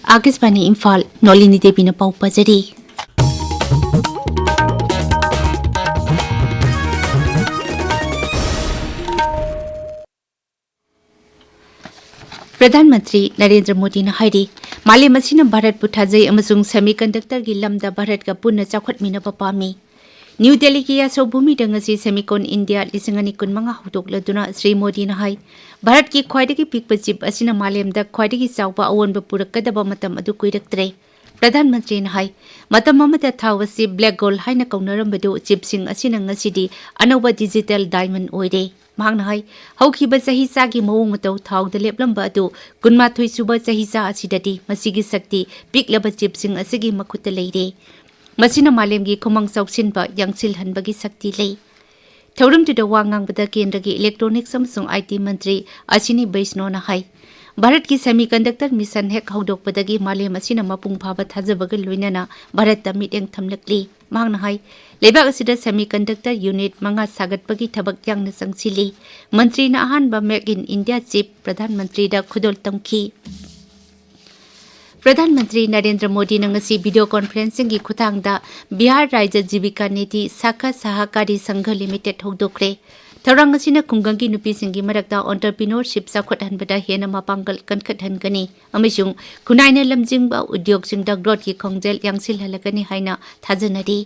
आकाशवाणी इम्फाल नोलिन देवी पाउ पजरी प्रधानमंत्री नरेंद्र मोदी ने हाइरी मालेम असिना भारत पुठाजै अमसुंग सेमीकंडक्टर की लमदा भारत का पुनः चाखुटमिनबा पामी न्यू दिल्ली की यासोभूमि दंगसी सेमीकॉन इंडिया 2015 हौदोक्लदुना श्री मोदी ने हाई भारत की ख्वाइदगी पिकपा चिप असिना मालेमदा ख्वाइदगी चाउबा अवोनबा पुरक्कदबा मतम अदु कुइरक्तरे प्रधानमंत्री ने हाई मतम अमदा थावसी ब्लैक गोल्ड हाइना कौनरंबदु चिपसिंग असिना ngасidi अनौबा डिजिटल डायमंड ओइरे महांगना हाई हौखिबा चहिचा की मवोंग मतौ थाउदा लेपलंबा अदु कुनमाथोइ सुबा चहिचा असिददि मसिगी शक्ति पिकलबा चिपसिंग असिगी मखुत्ता लेइरे मसिना मालेमगी खुमंग चौसिनबा यांगसिलहनबगी शक्ति लेइ थौरमदुदा वा ngangbada केंद्रगी इलेक्ट्रॉनिक्स अमसुंग आईटी मंत्री अशिनी वैष्णोना हाई भारत की सेमीकंडक्टर मिशन हेक हौदोकपदगी मालेम असिना मपुंग फाबा थाजबगा लोइनाना भारत मिटेंग थमलकली मांगना हाई लेबाक असिदा सेमीकंडक्टर यूनिट मंगा सागतपगी थबक यांगना संगसिली मंत्री ना अहानबा मेक इन इंडिया चीफ प्रधानमंत्री दा खुदोल तमखी प्रधानमंत्री नरेंद्र मोदी ने वीडियो कॉन्फ्रेंसिंग की खुतांगदा बिहार राज्य जीविका नीति शाखा सहकारी संघ लिमिटेड हौदोक्रे थौरांग असिना खुंगंगी नुपीसिंगी मरक्ता एंटरप्रेन्योरशिप चाखुटहनबदा हेना मापांगल कनखटहनगनी अमिसुंग खुनाइना लमजिंगबा उद्योगसिंगदा ग्रोथ की खोंजेल यांगसिलहलगनी हाइना थाजनरी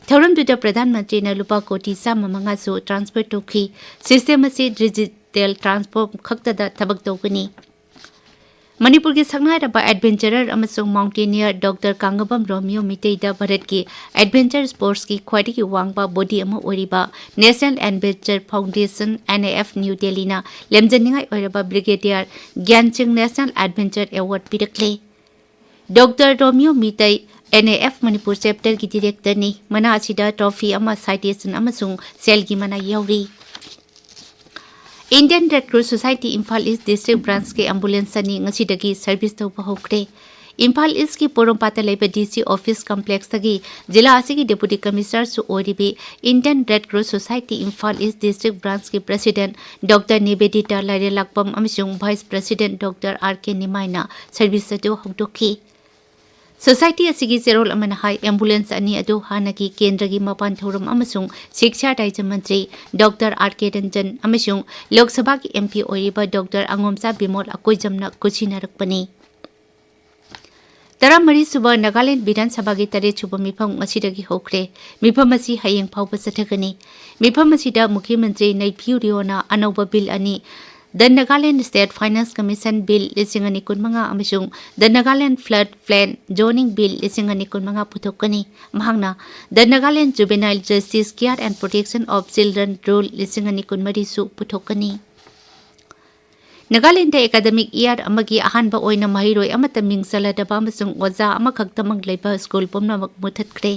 थौरमदुदा प्रधानमंत्री ने लुपा कोटी 5 ट्रांसफर तौखी सिस्टम असी डिजिटल ट्रांसफॉर्म खक्तदा थबक तौगनी मणिपुर की संगनाइरबा एडवेंचरर अमसुंग माउंटेनियर डॉक्टर कांगबम रोमियो मितेदा भारत की एडवेंचर स्पोर्ट्स की ख्वाइदगी वांगबा बॉडी अमा ओरिबा national adventure foundation NAF New Delhi ना लेमजनिंगाई ओरिबा brigadier Gyansingh national adventure award पिरकले doctor Romeo Meitei NAF Manipur chapter की डायरेक्टर नि मना असिदा ट्रॉफी अमा साइटेशन अमसुंग सेल की मना याउरी Indian Red Cross Society Imphal east district branch के एम्बुलेंस अनी ngasiदगी सर्विस तौबा हौख्रे इम्फाल ईस्ट की पोरोंपाता लेबा DC ऑफिस कॉम्प्लेक्स तगी जिला असिगी डेप्यूटी कमिश्नर सु ओरिबी Indian Red Cross Society Imphal east district branch के प्रेसिडेंट डॉक्टर निवेदिता लाइरेलाकपम अमिसुंग वाइस प्रेसिडेंट डॉक्टर RK निमाइना सर्विस अदु हौदोखी सोसाइटी असिगी जेरोल अमना हाई एम्बुलेंस अनी अदु हानगी केंद्र की मपान थौरम अमसुंग शिक्षा राज्य मंत्री डॉक्टर RK रंजन अमसुंग लोकसभा की MP ओरिबा डॉक्टर अंगोमसा बिमोल अकोइजमना कुचिनारकपनी 13 सुबह नागालैंड विधानसभा की 3 सुबह मिफम असिदगी हौख्रे मिफम असी हयेंग फावबा चथगनी मिफम असिदा मुख्यमंत्री नैफिउ रियोना अनौबा बिल अनी The Nagaland State Finance Commission Bill 2015 अमसुंग The Nagaland Flood Plain Zoning Bill 2015 पुथोकनी महंगना The Nagaland Juvenile Justice Care and Protection of Children Rule 2013 सु पुथोकनी Nagaland Academic Year अमगी अहानबा ओइना महिरोय अमता मिंगसलदबा अमसुंग ओजा अमखक्तमंग लेबा स्कूल पुमनमक मुथतख्रे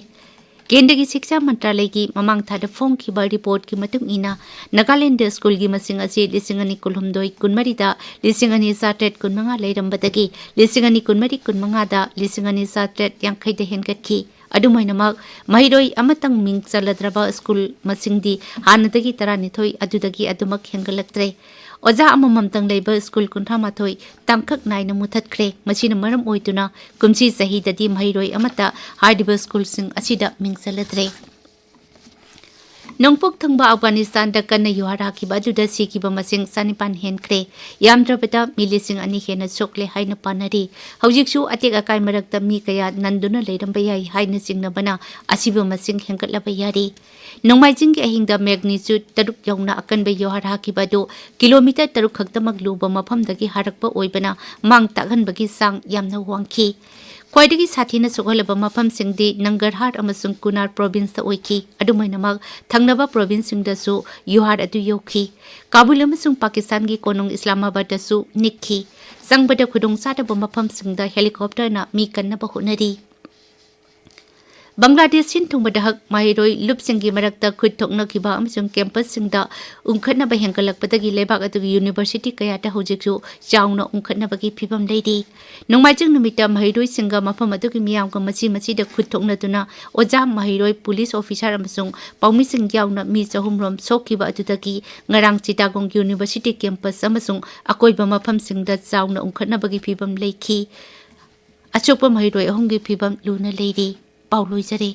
केंद्र की शिक्षा मंत्रालय की ममांग थादा फोंखिबा रिपोर्ट की मतुंग इना नागालैंड स्कूल की मसिंग असी 2019 कुनमरीदा 2019 लेरंबदगी 2019 दा 2019 यांखैदा हेनगतखी अदुमैनमक महिरोय अमतंग मिंग चलद्रबा स्कूल मसिंगदी हानदगी 12 अदुदगी अदुमक हेंगलक्त्रे ओजा अमममतंग लेबा स्कूल 38 तंखक नाइना मुथतख्रे मसिना मरम ओइतुना कुमसी सहीददी महिरोय अमता हार्डिबा स्कूल सिंग असिदा मिंगसलद्रे नोंगपोक थंगबा अफगानिस्तान दा कन्ना युहारा की बाजुदा सिकिबा मसिंग सानिपान हेनख्रे यामद्रबदा मिलिसिंग अनि हेना सोकले हाइना पानरी हौजिकसु अतेक अकाय मरकता मी कया नंदुना लेरंबा याई हाइना सिंगनबना असिबा मसिंग हेंगतलबा यारी नोंमाइजिंग के अहिंगदा मैग्नीट्यूड 3 यौना अकनबा युहारा की बादो किलोमीटर 3 खक्तमक लुबा मफमदगी हारकबा ओइबना मांग तागहनबगी सांग यामना वांखी ख्वाइदगी साथीना सोगलबा मफमसिंगदी नंगरहार अमसुंग कुनार प्रोविंस ओइखी अदुमैनमक थंगनबा प्रोविंस सिंगदसु युहार अदु योखी काबुल अमसुंग पाकिस्तान की कोनुंग इस्लामाबाद दसु निखी संगबदा खुदुंग सादबा मफमसिंगदा हेलीकॉप्टरना मी कन्नबा होनरी बांग्लादेश सिंथुंगबदा हक माहिरोय लुपसिंगी मरक्ता खुद थोकनखिबा अमसुंग कैंपस सिंगदा उंखनबा हेंगलकपदगी लेबाक अदु यूनिवर्सिटी कयाता होजिकसु चाउना उंखनबगी फिबम लेदी नोंमाइजिंग नुमिता माहिरोय सिंगा मफम अदुगी मियामगा मसी खुद थोकनदुना ओजा माहिरोय पुलिस ऑफिसर अमसुंग पाउमी सिंग याउना मी चहुमरोम सोखिबा अदुदगी ngarang चिटागोंग यूनिवर्सिटी कैंपस अमसुंग अकोइबा मफम सिंगदा चाउना उंखनबगी फिबम लेखी ꯑꯆꯨꯞꯄ ꯃꯍꯩꯔꯣꯏ ꯑꯍꯨꯝꯒꯤ ꯐꯤꯚꯝ ꯂꯨꯅ ꯂꯩꯔꯤ꯫ ꯄꯥꯎ ꯂꯣꯏꯖꯔꯦ꯫